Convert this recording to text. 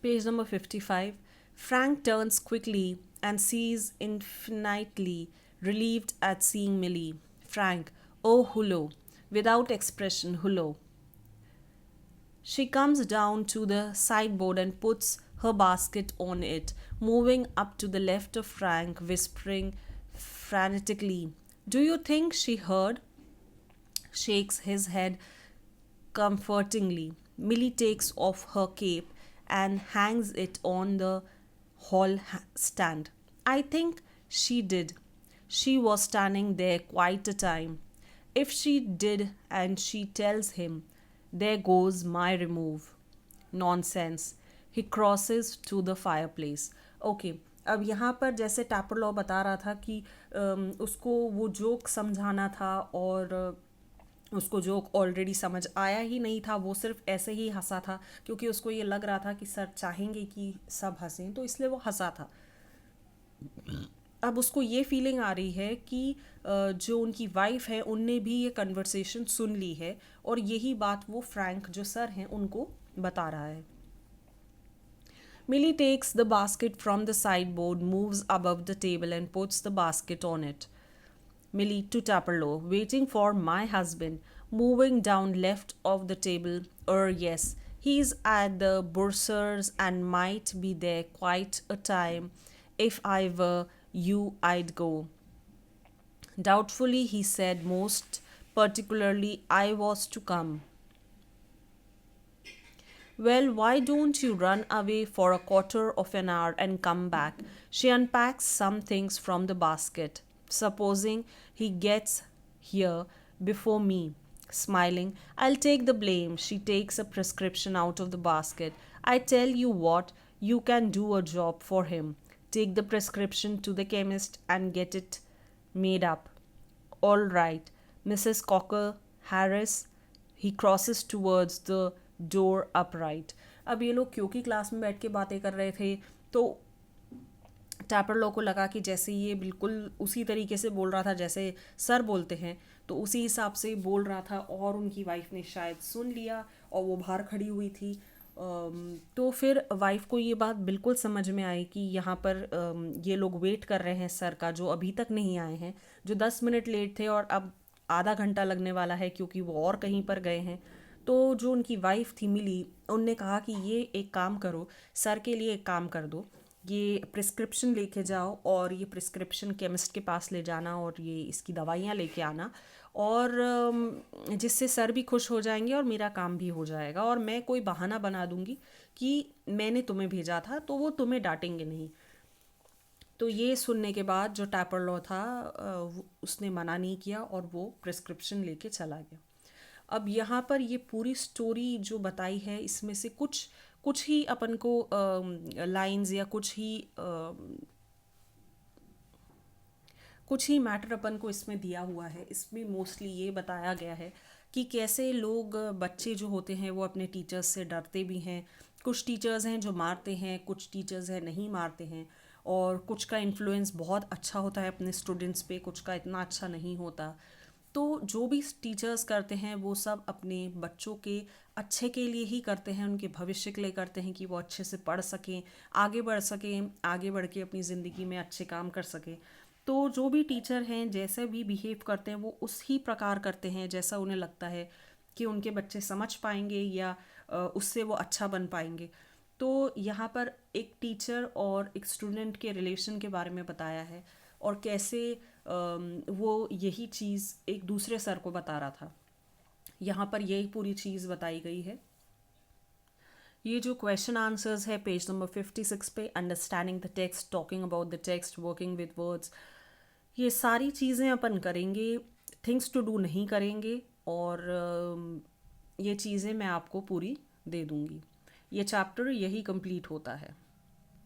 Page number 55. Frank turns quickly and sees infinitely relieved at seeing Millie. Frank, oh, hullo. Without expression, hullo. She comes down to the sideboard and puts her basket on it, moving up to the left of Frank, whispering frantically. Do you think she heard? Shakes his head comfortingly. Millie takes off her cape and hangs it on the stand. I think she did. She was standing there quite a time. If she did and she tells him, there goes my remove. Nonsense. He crosses to the fireplace. Okay, अब यहाँ पर जैसे tapper law बता रहा था कि उसको वो जोक समझाना था और उसको जोक ऑलरेडी समझ आया ही नहीं था, वो सिर्फ ऐसे ही हंसा था क्योंकि उसको ये लग रहा था कि सर चाहेंगे कि सब हंसें, तो इसलिए वो हंसा था. अब उसको ये फीलिंग आ रही है कि जो उनकी वाइफ है उनने भी ये कन्वर्सेशन सुन ली है और यही बात वो फ्रैंक जो सर हैं उनको बता रहा है. Millie takes the basket from the sideboard, moves above the table and puts the basket on it. Millie to Tapperlow, waiting for my husband, moving down left of the table. Yes, he's at the Bursars and might be there quite a time. If I were you, I'd go. Doubtfully, he said, most particularly, I was to come. Well, why don't you run away for a quarter of an hour and come back? She unpacks some things from the basket. Supposing he gets here before me. Smiling, I'll take the blame. She takes a prescription out of the basket. I tell you what, you can do a job for him. Take the prescription to the chemist and get it made up. All right, Mrs. Cocker Harris. He crosses towards the door upright. अब ये लोग क्योंकि class में बैठ के बातें कर रहे थे तो टैपर लॉ को लगा कि जैसे ये बिल्कुल उसी तरीके से बोल रहा था जैसे सर बोलते हैं, तो उसी हिसाब से बोल रहा था और उनकी वाइफ ने शायद सुन लिया और वो बाहर खड़ी हुई थी. तो फिर वाइफ को ये बात बिल्कुल समझ में आई कि यहाँ पर ये लोग वेट कर रहे हैं सर का, जो अभी तक नहीं आए हैं, जो 10 मिनट लेट थे और अब आधा घंटा लगने वाला है क्योंकि वो और कहीं पर गए हैं. तो जो उनकी वाइफ थी मिली, उनने कहा कि ये एक काम करो, सर के लिए एक काम कर दो, ये प्रिस्क्रिप्शन लेके जाओ और ये प्रिस्क्रिप्शन केमिस्ट के पास ले जाना और ये इसकी दवाइयाँ लेके आना, और जिससे सर भी खुश हो जाएंगे और मेरा काम भी हो जाएगा और मैं कोई बहाना बना दूंगी कि मैंने तुम्हें भेजा था, तो वो तुम्हें डांटेंगे नहीं. तो ये सुनने के बाद जो टैपर लॉ था उसने मना नहीं किया और वो प्रिस्क्रिप्शन लेके चला गया. अब यहाँ पर ये पूरी स्टोरी जो बताई है इसमें से कुछ कुछ ही अपन को लाइंस या कुछ ही मैटर अपन को इसमें दिया हुआ है. इसमें मोस्टली ये बताया गया है कि कैसे लोग बच्चे जो होते हैं वो अपने टीचर्स से डरते भी हैं. कुछ टीचर्स हैं जो मारते हैं, कुछ टीचर्स हैं नहीं मारते हैं, और कुछ का इन्फ्लुएंस बहुत अच्छा होता है अपने स्टूडेंट्स पे, कुछ का इतना अच्छा नहीं होता. तो जो भी टीचर्स करते हैं वो सब अपने बच्चों के अच्छे के लिए ही करते हैं, उनके भविष्य के लिए करते हैं कि वो अच्छे से पढ़ सकें, आगे बढ़ सकें, आगे बढ़ के अपनी ज़िंदगी में अच्छे काम कर सकें. तो जो भी टीचर हैं जैसे भी बिहेव करते हैं वो उसी प्रकार करते हैं जैसा उन्हें लगता है कि उनके बच्चे समझ पाएंगे या उससे वो अच्छा बन पाएंगे. तो यहाँ पर एक टीचर और एक स्टूडेंट के रिलेशन के बारे में बताया है और कैसे वो यही चीज़ एक दूसरे सर को बता रहा था. यहाँ पर यही पूरी चीज़ बताई गई है. ये जो क्वेश्चन आंसर्स है पेज नंबर 56 पे, understanding the text, talking about the text, working with words, ये सारी चीज़ें अपन करेंगे, थिंग्स टू डू नहीं करेंगे, और ये चीज़ें मैं आपको पूरी दे दूँगी. ये चैप्टर यही कंप्लीट होता है.